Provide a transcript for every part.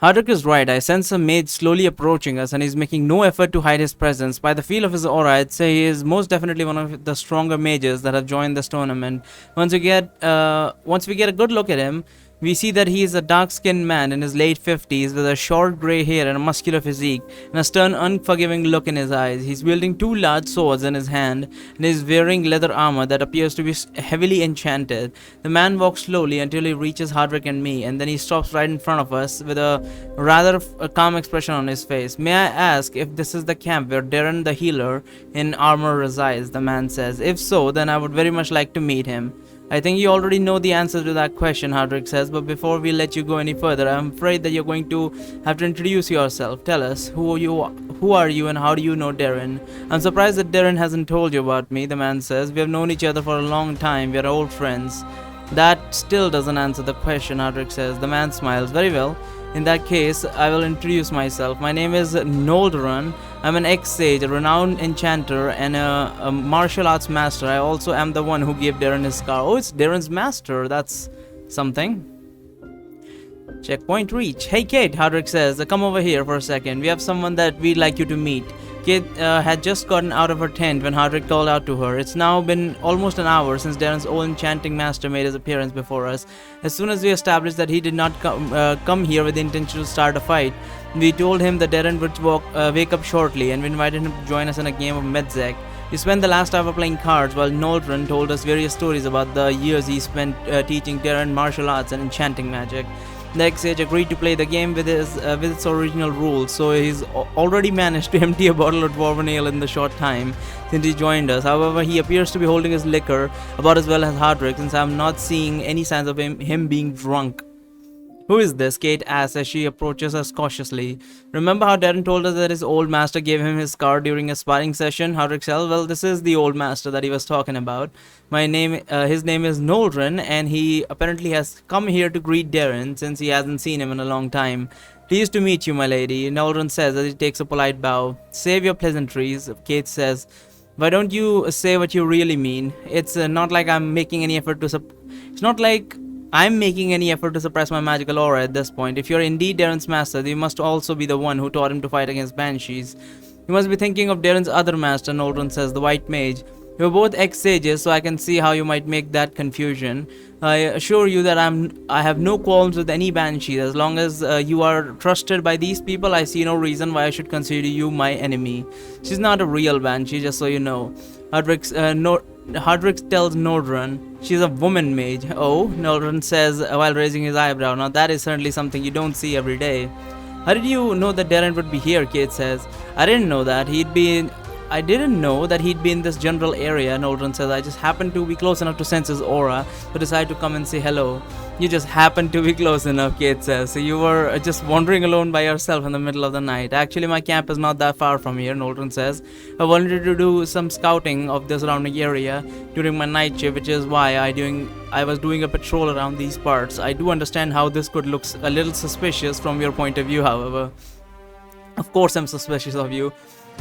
Hardrick is right. I sense a mage slowly approaching us, and he's making no effort to hide his presence. By the feel of his aura, I'd say he is most definitely one of the stronger mages that have joined this tournament. Once we get a good look at him, we see that he is a dark-skinned man in his late 50s with a short grey hair and a muscular physique, and a stern, unforgiving look in his eyes. He's wielding two large swords in his hand, and is wearing leather armor that appears to be heavily enchanted. The man walks slowly until he reaches Hardrick and me, and then he stops right in front of us with a rather calm expression on his face. "May I ask if this is the camp where Darren the healer in armor resides?" the man says. "If so, then I would very much like to meet him." "I think you already know the answer to that question," Hardrick says, "but before we let you go any further, I'm afraid that you're going to have to introduce yourself. Tell us, who are you and how do you know Darren?" "I'm surprised that Darren hasn't told you about me," the man says. "We have known each other for a long time. We are old friends." "That still doesn't answer the question," Hardrick says. The man smiles. "Very well. In that case, I will introduce myself. My name is Noldrun. I'm an ex-sage, a renowned enchanter, and a martial arts master. I also am the one who gave Darren his scar." "Oh, it's Darren's master. That's something." Checkpoint reach. "Hey Kate," Hardrick says, "come over here for a second. We have someone that we'd like you to meet." Kate had just gotten out of her tent when Hardrick called out to her. It's now been almost an hour since Darren's old enchanting master made his appearance before us. As soon as we established that he did not come here with the intention to start a fight, we told him that Darren would wake up shortly, and we invited him to join us in a game of Medzek. We spent the last hour playing cards while Noldrun told us various stories about the years he spent teaching Darren martial arts and enchanting magic. The ex-sage agreed to play the game with its original rules, so he's already managed to empty a bottle of dwarven ale in the short time since he joined us. However, he appears to be holding his liquor about as well as Hardrick, since I'm not seeing any signs of him being drunk. "Who is this?" Kate asks as she approaches us cautiously. "Remember how Darren told us that his old master gave him his scar during a sparring session?" Hardrick says. "Well, this is the old master that he was talking about. His name is Noldrun, and he apparently has come here to greet Darren since he hasn't seen him in a long time." "Pleased to meet you, my lady," Noldrun says as he takes a polite bow. "Save your pleasantries," Kate says. "Why don't you say what you really mean? It's not like I'm making any effort to suppress my magical aura at this point. If you're indeed Darren's master, you must also be the one who taught him to fight against banshees." "You must be thinking of Darren's other master," Noldrun says, "the White Mage. You're both ex-sages, so I can see how you might make that confusion. I assure you that I have no qualms with any banshees. As long as you are trusted by these people, I see no reason why I should consider you my enemy." "She's not a real banshee, just so you know," Hardrick tells Noldrun. "She's a woman mage." "Oh," Noldrun says while raising his eyebrow. "Now that is certainly something you don't see every day." "How did you know that Darren would be here?" Kate says. I didn't know that he'd be in this general area," Noldrun says. "I just happened to be close enough to sense his aura to decide to come and say hello." "You just happened to be close enough," Kate says. "So you were just wandering alone by yourself in the middle of the night." "Actually, my camp is not that far from here," Noldrun says. "I wanted to do some scouting of the surrounding area during my night shift, which is why I was doing a patrol around these parts. I do understand how this could look a little suspicious from your point of view, however." "Of course I'm suspicious of you,"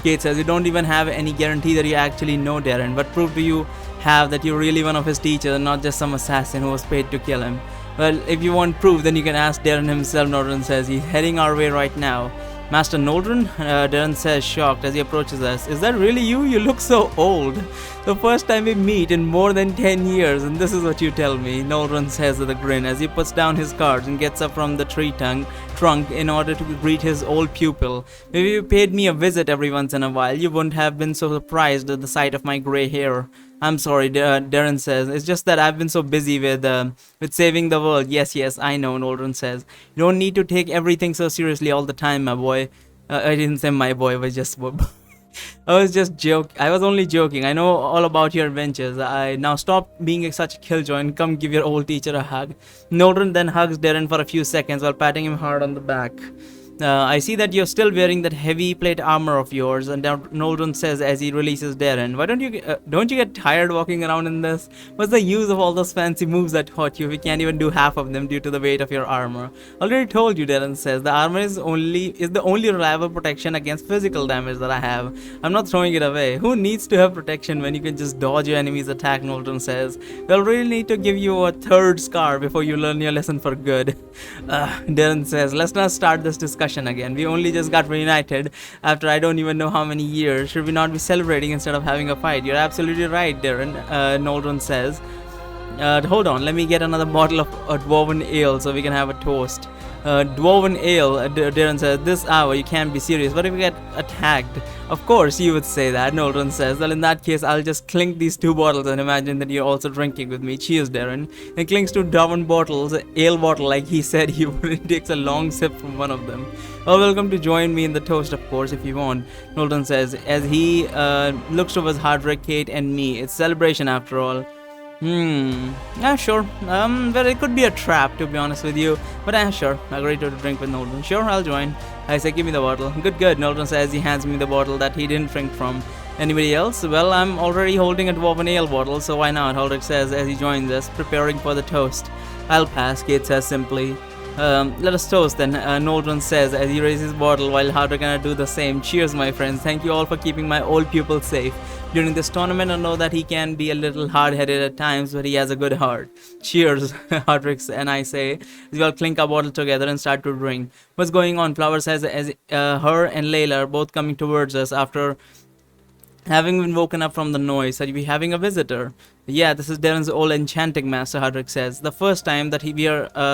Kate says. "You don't even have any guarantee that you actually know Darren. What proof do you have that you're really one of his teachers and not just some assassin who was paid to kill him?" "Well, if you want proof, then you can ask Darren himself," Noldrun says. "He's heading our way right now." "Master Noldrun?" Darren says, shocked as he approaches us. "Is that really you? You look so old. The first time we meet in more than 10 years, and this is what you tell me," Noldrun says with a grin as he puts down his cards and gets up from the trunk in order to greet his old pupil. "Maybe you paid me a visit every once in a while, you wouldn't have been so surprised at the sight of my grey hair." "I'm sorry," Darren says. "It's just that I've been so busy with saving the world." Yes, I know," Noldrun says. "You don't need to take everything so seriously all the time, my boy." I didn't say my boy, but just I was only joking. "I know all about your adventures. I now stop being such a killjoy and come give your old teacher a hug." Noldrun then hugs Darren for a few seconds while patting him hard on the back. I see that you're still wearing that heavy plate armor of yours, and Noldren says as he releases Darren. Why don't you get tired walking around in this? What's the use of all those fancy moves I taught you? We can't even do half of them due to the weight of your armor. Already told you, Darren says. The armor is the only reliable protection against physical damage that I have. I'm not throwing it away. Who needs to have protection when you can just dodge your enemy's attack? Noldren says. We'll really need to give you a third scar before you learn your lesson for good. Darren says, let's not start this discussion again. We only just got reunited after I don't even know how many years. Should we not be celebrating instead of having a fight? You're absolutely right, Darren, Noldren says. Hold on, let me get another bottle of dwarven ale so we can have a toast. Dwarven ale, Darren says, this hour you can't be serious. What if we get attacked? Of course you would say that, Noldren says. Well, in that case, I'll just clink these 2 bottles and imagine that you're also drinking with me. Cheers, Darren. He clinks 2 dwarven bottles, ale bottle like he said he would. He takes a long sip from one of them. Well, welcome to join me in the toast, of course, if you want, Noldren says, as he looks towards Hardrick, Kate, and me. It's celebration after all. Yeah, sure. Well, it could be a trap, to be honest with you. But sure. Agreed to drink with Noldren. Sure, I'll join. I say, give me the bottle. Good, Noldren says. He hands me the bottle that he didn't drink from. Anybody else? Well, I'm already holding a dwarven ale bottle, so why not? Haldrick says as he joins us, preparing for the toast. I'll pass, Kate says simply. Let us toast then, Noldren says as he raises his bottle while Hardrick and I do the same. Cheers, my friends. Thank you all for keeping my old pupil safe during this tournament. I know that he can be a little hard-headed at times, but he has a good heart. Cheers, Hardrick and I say as we all clink our bottle together and start to drink. What's going on? Flower says as her and Layla are both coming towards us after having been woken up from the noise. Are we having a visitor? Yeah, this is Darren's old enchanting master, Hardrick says. The first time that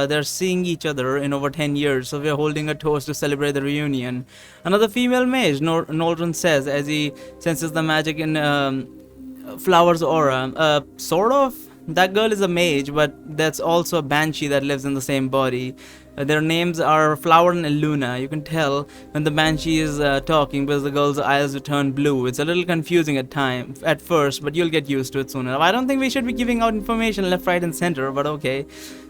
they're seeing each other in over 10 years, so we're holding a toast to celebrate the reunion. Another female mage, Noldren says, as he senses the magic in Flower's aura. Sort of. That girl is a mage, but that's also a banshee that lives in the same body. Their names are Flower and Luna. You can tell when the banshee is talking because the girl's eyes turn blue. It's a little confusing at first, but you'll get used to it soon enough. I don't think we should be giving out information left, right, and center, but okay.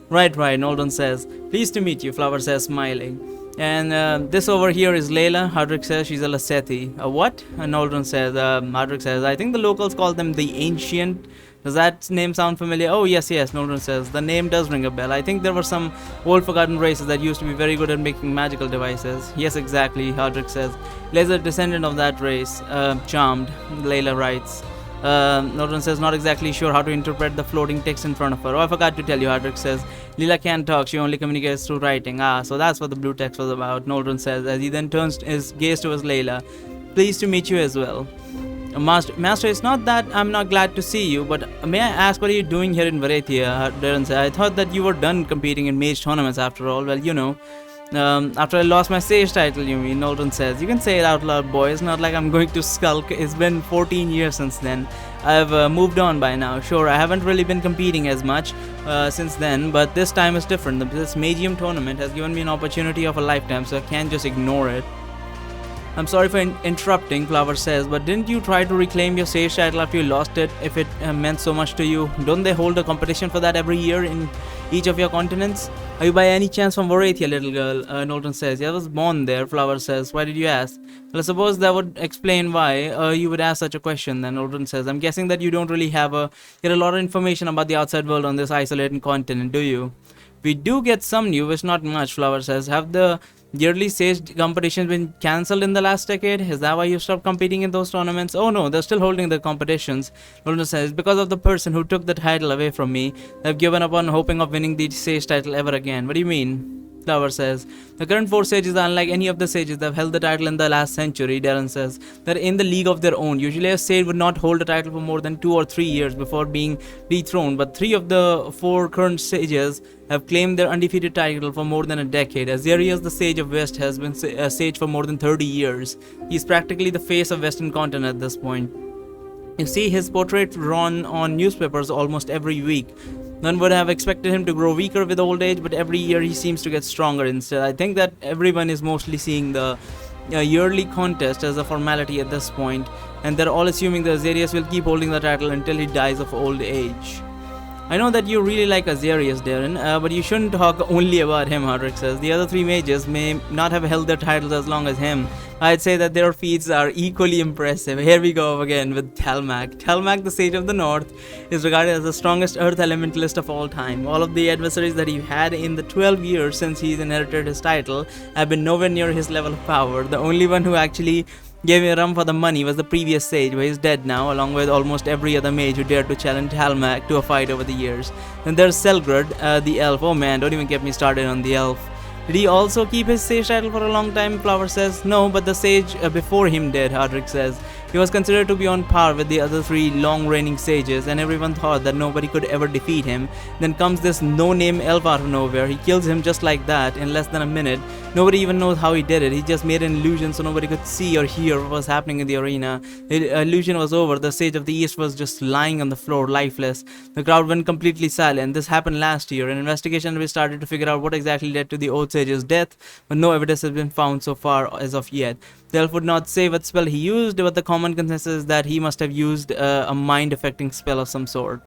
Right, Noldren says. Pleased to meet you, Flower says, smiling. And this over here is Layla. Hardrick says she's a Lasethi. A what? Noldren says. Hardrick says, I think the locals call them the Ancient. Does that name sound familiar? Oh, yes, Noldren says. The name does ring a bell. I think there were some old forgotten races that used to be very good at making magical devices. Yes, exactly, Hardrick says. Layla's a descendant of that race. Charmed, Layla writes. Noldren says, not exactly sure how to interpret the floating text in front of her. Oh, I forgot to tell you, Hardrick says. Leela can't talk, she only communicates through writing. So that's what the blue text was about, Noldren says, as he then turns his gaze towards Layla. Pleased to meet you as well. Master, it's not that I'm not glad to see you, but may I ask what are you doing here in Varathia? Darren said, I thought that you were done competing in mage tournaments after all. Well, you know, after I lost my sage title, you mean, Noldren says. You can say it out loud, boy. It's not like I'm going to skulk. It's been 14 years since then. I've moved on by now. Sure, I haven't really been competing as much since then, but this time is different. This Magium tournament has given me an opportunity of a lifetime, so I can't just ignore it. I'm sorry for interrupting, Flower says, but didn't you try to reclaim your sage title after you lost it, if it meant so much to you? Don't they hold a competition for that every year in each of your continents? Are you by any chance from Varathia, little girl? Noldren says. Yeah, I was born there, Flower says. Why did you ask? Well, I suppose that would explain why you would ask such a question then, Noldren says. I'm guessing that you don't really get a lot of information about the outside world on this isolated continent, do you? We do get some news, not much, Flower says. Have the yearly sage competitions been cancelled in the last decade? Is that why you stopped competing in those tournaments? Oh no, they're still holding the competitions. Noldren says, because of the person who took the title away from me, they've given up on hoping of winning the sage title ever again. What do you mean? Flower says. The current 4 sages are unlike any of the sages that have held the title in the last century, Darren says. They're in the league of their own. Usually a sage would not hold a title for more than 2 or 3 years before being dethroned, but 3 of the 4 current sages have claimed their undefeated title for more than a decade. Azarius, the sage of West, has been a sage for more than 30 years. He's practically the face of Western continent at this point. You see his portrait run on newspapers almost every week. None would have expected him to grow weaker with old age, but every year he seems to get stronger instead. I think that everyone is mostly seeing the yearly contest as a formality at this point, and they're all assuming that Azarius will keep holding the title until he dies of old age. I know that you really like Azarius, Darren, but you shouldn't talk only about him, Hodrick says. The other three mages may not have held their titles as long as him. I'd say that their feats are equally impressive. Here we go again with Telmac. Telmac, the Sage of the North, is regarded as the strongest Earth Elementalist of all time. All of the adversaries that he had in the 12 years since he's inherited his title have been nowhere near his level of power. The only one who actually gave me a run for the money was the previous sage, but he's dead now, along with almost every other mage who dared to challenge Halmak to a fight over the years. Then there's Selgrud, the elf. Oh man, don't even get me started on the elf. Did he also keep his sage title for a long time? Flower says. No, but the sage before him did, Hardrick says. He was considered to be on par with the other three long-reigning sages, and everyone thought that nobody could ever defeat him. Then comes this no-name elf out of nowhere. He kills him just like that in less than a minute. Nobody even knows how he did it. He just made an illusion so nobody could see or hear what was happening in the arena. The illusion was over. The sage of the east was just lying on the floor, lifeless. The crowd went completely silent. This happened last year. An investigation we started to figure out what exactly led to the old sage's death, but no evidence has been found so far as of yet. The elf would not say what spell he used, but the common consensus is that he must have used a mind-affecting spell of some sort.